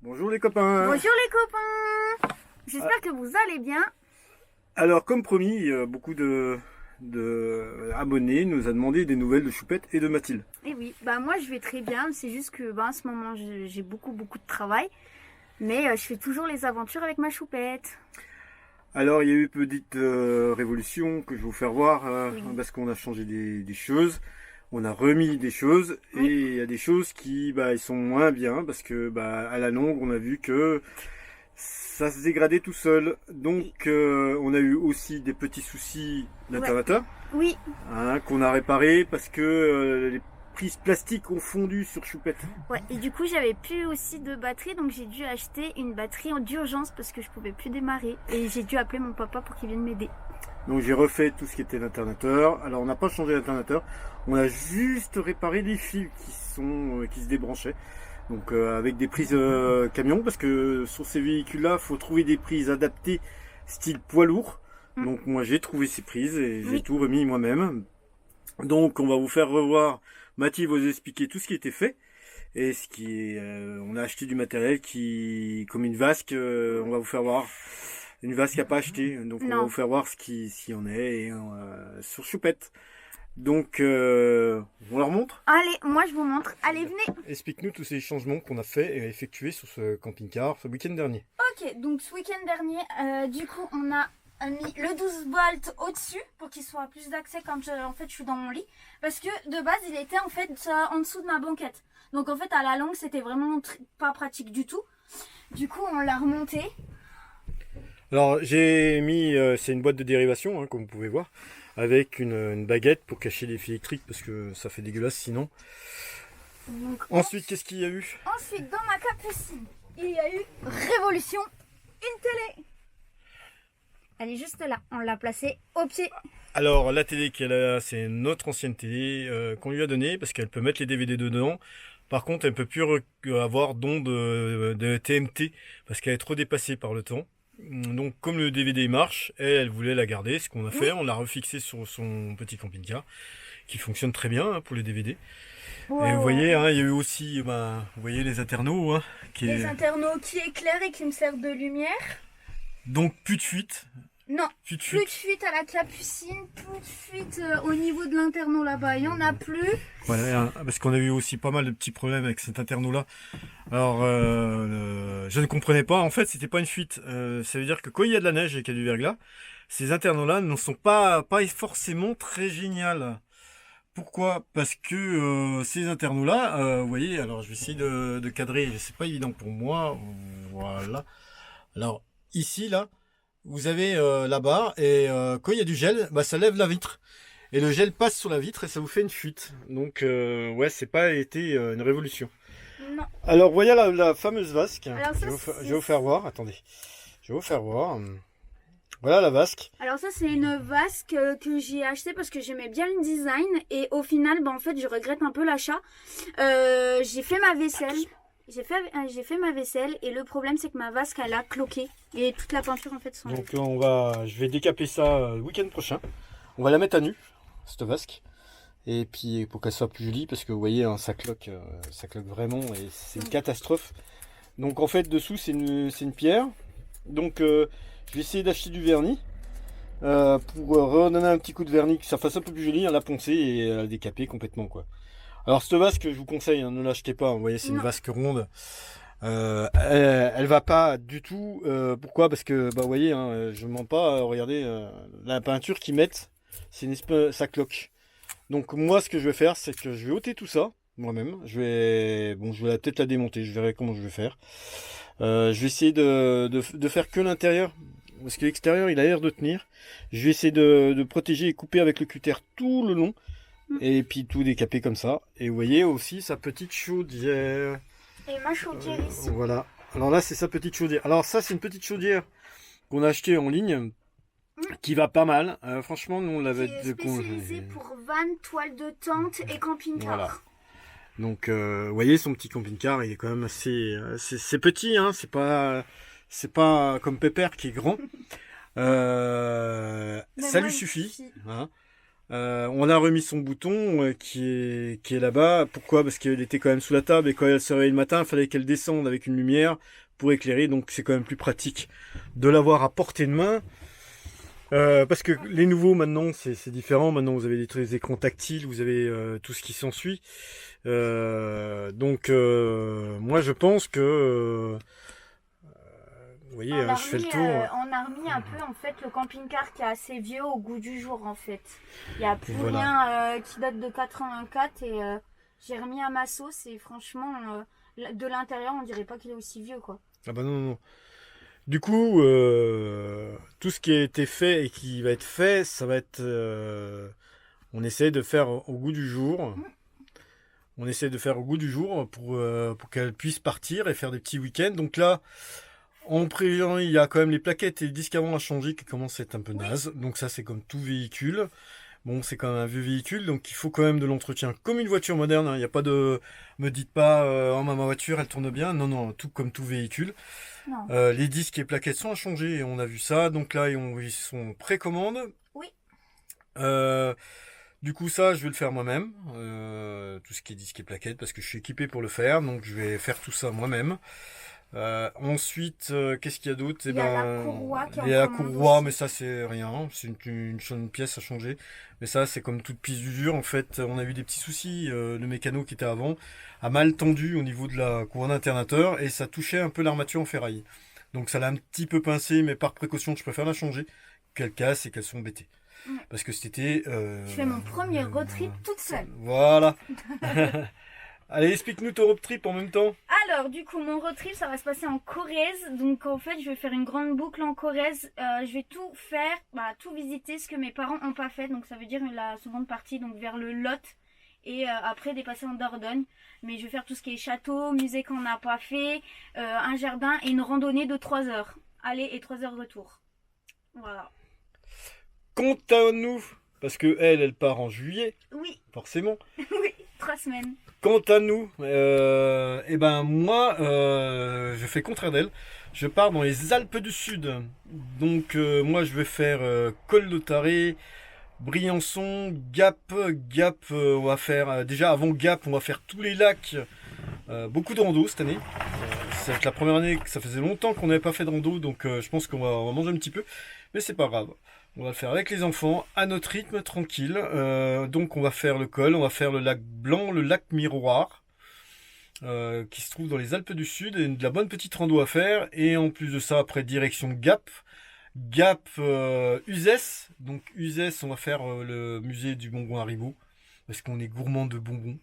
Bonjour les copains. Bonjour les copains. J'espère que vous allez bien. Alors comme promis, beaucoup abonnés nous a demandé des nouvelles de Choupette et de Mathilde. Et oui, moi je vais très bien. C'est juste que en ce moment j'ai beaucoup de travail. Mais je fais toujours les aventures avec ma choupette. Alors il y a eu une petite révolution que je vais vous faire voir Oui. parce qu'on a changé des choses. On a remis des choses et Oui. il y a des choses qui ils sont moins bien parce que à la longue on a vu que ça se dégradait tout seul. Donc on a eu aussi des petits soucis d'internateur Oui, qu'on a réparé parce que les prises plastiques ont fondu sur Choupette. ouais. Et du coup j'avais plus aussi de batterie, donc j'ai dû acheter une batterie d'urgence parce que je pouvais plus démarrer. Et j'ai dû appeler mon papa pour qu'il vienne m'aider. Donc j'ai refait tout ce qui était l'internateur. Alors on n'a pas changé l'internateur, on a juste réparé des fils qui se débranchaient. Donc avec des prises camion, parce que sur ces véhicules-là, faut trouver des prises adaptées style poids lourd. Donc moi j'ai trouvé ces prises et j'ai tout remis moi-même. Donc on va vous faire revoir. Mathilde va vous expliquer tout ce qui était fait et ce qui est. On a acheté du matériel comme une vasque. On va vous faire voir. Une vasque à pas acheter, donc on va vous faire voir ce qui en est et, sur Choupette. Donc, on leur montre. Allez, moi je vous montre. Allez, venez. Explique-nous tous ces changements qu'on a fait et effectués sur ce camping-car ce week-end dernier. Ok, donc ce week-end dernier, du coup on a mis le 12 volts au-dessus pour qu'il soit plus d'accès quand je suis dans mon lit. Parce que de base il était en fait en dessous de ma banquette. Donc en fait à la longue c'était vraiment pas pratique du tout. Du coup on l'a remonté. Alors j'ai mis, c'est une boîte de dérivation, comme vous pouvez voir, avec une baguette pour cacher les fils électriques parce que ça fait dégueulasse sinon. Donc, Ensuite, qu'est-ce qu'il y a eu? ensuite dans ma capucine, il y a eu révolution, une télé. Elle est juste là, on l'a placée au pied. Alors la télé qu'elle a, c'est notre ancienne télé qu'on lui a donnée parce qu'elle peut mettre les DVD dedans. Par contre, elle ne peut plus avoir d'ondes de TMT parce qu'elle est trop dépassée par le temps. Donc comme le DVD marche, elle voulait la garder. Ce qu'on a fait, on l'a refixé sur son petit camping-car qui fonctionne très bien pour les DVD. Et vous voyez, il y a eu aussi, vous voyez les internaux. Les internaux qui éclairent et qui me servent de lumière. Donc plus de fuite. Non, plus de fuite à la capucine, plus de fuite au niveau de l'interno là-bas, il n'y en a plus. Voilà, parce qu'on a eu aussi pas mal de petits problèmes avec cet internat-là. Alors, je ne comprenais pas, en fait, c'était pas une fuite. Ça veut dire que quand il y a de la neige et qu'il y a du verglas, ces internats-là ne sont pas forcément très géniales. Pourquoi? Parce que ces internats-là, vous voyez, alors je vais essayer de cadrer, c'est pas évident pour moi. Voilà. Alors, ici, là, vous avez la barre et quand il y a du gel, ça lève la vitre. Et le gel passe sur la vitre et ça vous fait une fuite. Donc ouais, c'est pas été une révolution. Non. Alors voyez la fameuse vasque. Alors, ça, je vais vous faire voir. Attendez. Je vais vous faire voir. Voilà la vasque. Alors ça c'est une vasque que j'ai achetée parce que j'aimais bien le design et au final en fait je regrette un peu l'achat. J'ai fait ma vaisselle. J'ai fait ma vaisselle et le problème c'est que ma vasque elle a cloqué et toute la peinture en fait s'enlève. Donc je vais décaper ça le week-end prochain. On va la mettre à nu, cette vasque. Et puis pour qu'elle soit plus jolie, parce que vous voyez, ça cloque vraiment et c'est une catastrophe. Donc en fait dessous c'est une pierre. Donc je vais essayer d'acheter du vernis pour redonner un petit coup de vernis, que ça fasse un peu plus joli, la poncer et la décaper complètement quoi. Alors cette vasque je vous conseille, ne l'achetez pas. Vous voyez c'est une vasque ronde. Elle va pas du tout. Pourquoi? Parce que vous voyez, je mens pas. Regardez la peinture qu'ils mettent, c'est ça cloque. Donc moi ce que je vais faire, c'est que je vais ôter tout ça moi-même. Je vais peut-être la démonter. Je verrai comment je vais faire. Je vais essayer de faire que l'intérieur. Parce que l'extérieur il a l'air de tenir. Je vais essayer de protéger et couper avec le cutter tout le long. Et puis tout décaper comme ça. Et vous voyez aussi sa petite chaudière. Et ma chaudière ici. Voilà. Alors là c'est sa petite chaudière. Alors ça c'est une petite chaudière qu'on a achetée en ligne. Qui va pas mal. Franchement nous on l'avait spécialisé pour van, toile de tente et camping-car. Voilà. Donc vous voyez son petit camping-car il est quand même assez c'est petit c'est pas comme Pépère qui est grand. Ça lui suffit. On a remis son bouton qui est là-bas. Pourquoi? Parce qu'elle était quand même sous la table et quand elle se réveillait le matin, il fallait qu'elle descende avec une lumière pour éclairer. Donc c'est quand même plus pratique de l'avoir à portée de main. Parce que les nouveaux maintenant c'est différent. Maintenant vous avez des écrans tactiles, vous avez tout ce qui s'ensuit. Donc moi je pense que vous voyez, je fais le tour. On a remis un peu en fait le camping-car qui est assez vieux au goût du jour en fait. Il n'y a plus rien qui date de 84 et j'ai remis à ma sauce et franchement de l'intérieur on dirait pas qu'il est aussi vieux quoi. Ah bah non. Du coup, tout ce qui a été fait et qui va être fait, ça va être... on essaie de faire au goût du jour. On essaie de faire au goût du jour pour qu'elle puisse partir et faire des petits week-ends. Donc là, en prévision, il y a quand même les plaquettes et les disques avant à changer qui commencent à être un peu naze. Donc ça, c'est comme tout véhicule. Bon, c'est quand même un vieux véhicule, donc il faut quand même de l'entretien comme une voiture moderne. Il n'y a pas de... Me dites pas, oh ma voiture, elle tourne bien. Non, tout comme tout véhicule. Les disques et plaquettes sont à changer et on a vu ça. Donc là, ils sont précommande. Oui. Du coup, ça, je vais le faire moi-même. Tout ce qui est disques et plaquettes parce que je suis équipé pour le faire. Donc je vais faire tout ça moi-même. Ensuite, qu'est-ce qu'il y a d'autre? Il y a la courroie qui est en la commande courroie, aussi. mais ça c'est rien, c'est une pièce à changer. Mais ça c'est comme toute pièce d'usure. En fait, on a eu des petits soucis. Le mécano qui était avant a mal tendu au niveau de la courroie d'internateur et ça touchait un peu l'armature en ferraille. Donc ça l'a un petit peu pincé, mais par précaution, je préfère la changer qu'elle casse et qu'elle soit embêtée. Parce que c'était... Je fais mon premier road trip toute seule. Voilà. Allez, explique-nous ton road trip en même temps. Alors, du coup, mon road trip, ça va se passer en Corrèze. Donc, en fait, je vais faire une grande boucle en Corrèze. Je vais tout faire, tout visiter ce que mes parents n'ont pas fait. Donc, ça veut dire la seconde partie, donc vers le Lot. Et après, dépasser en Dordogne. Mais je vais faire tout ce qui est château, musée qu'on n'a pas fait, un jardin et une randonnée de 3 heures. Aller et 3 heures retour. Voilà. Quant à nous, parce que elle part en juillet. Oui. Forcément. Oui, 3 semaines. Quant à nous, moi, je fais contraire d'elle. Je pars dans les Alpes du Sud. Donc moi, je vais faire Col de Taré, Briançon, Gap. On va faire déjà avant Gap, on va faire tous les lacs. Beaucoup de rando cette année. Ça va être la première année que ça faisait longtemps qu'on n'avait pas fait de rando, donc je pense qu'on va manger un petit peu, mais c'est pas grave. On va le faire avec les enfants, à notre rythme, tranquille. Donc on va faire le col, on va faire le lac Blanc, le lac Miroir, qui se trouve dans les Alpes du Sud, et de la bonne petite rando à faire. Et en plus de ça, après direction Gap, Uzès. Donc Uzès, on va faire le musée du bonbon Haribo, parce qu'on est gourmand de bonbons.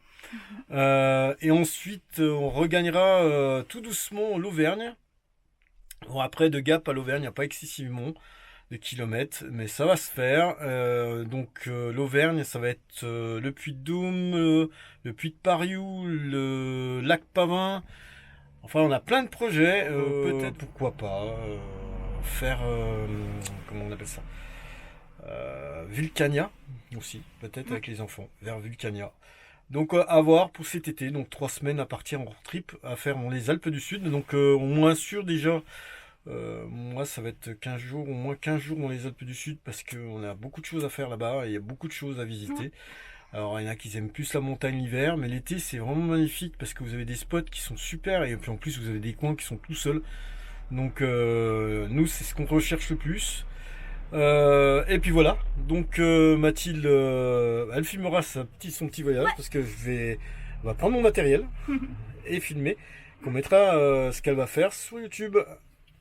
Et ensuite, on regagnera tout doucement l'Auvergne. Bon, après, de Gap à l'Auvergne, il n'y a pas excessivement de kilomètres, mais ça va se faire. Donc l'Auvergne, ça va être le Puy-de-Dôme, le Puy de Pariou, le lac Pavin. Enfin, on a plein de projets. Peut-être, pourquoi pas, faire, comment on appelle ça, Vulcania aussi, peut-être avec les enfants, vers Vulcania. Donc à voir pour cet été, donc 3 semaines à partir en road trip, à faire dans les Alpes du Sud. Donc au moins sûr déjà, moi ça va être 15 jours, au moins 15 jours dans les Alpes du Sud, parce qu'on a beaucoup de choses à faire là-bas, et il y a beaucoup de choses à visiter. Alors il y en a qui aiment plus la montagne l'hiver, mais l'été c'est vraiment magnifique, parce que vous avez des spots qui sont super, et puis en plus vous avez des coins qui sont tout seuls. Donc nous c'est ce qu'on recherche le plus. Et puis voilà, donc Mathilde, elle filmera son petit voyage, parce que on va prendre mon matériel et filmer, qu'on mettra ce qu'elle va faire sur YouTube.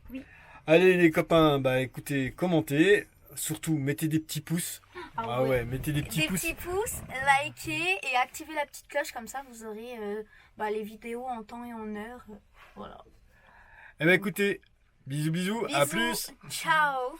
Oui. Allez les copains, écoutez, commentez, surtout mettez des petits pouces. Mettez des petits pouces. Des petits pouces, likez et activez la petite cloche, comme ça vous aurez les vidéos en temps et en heure. Voilà. Eh écoutez, bisous, à plus. Ciao.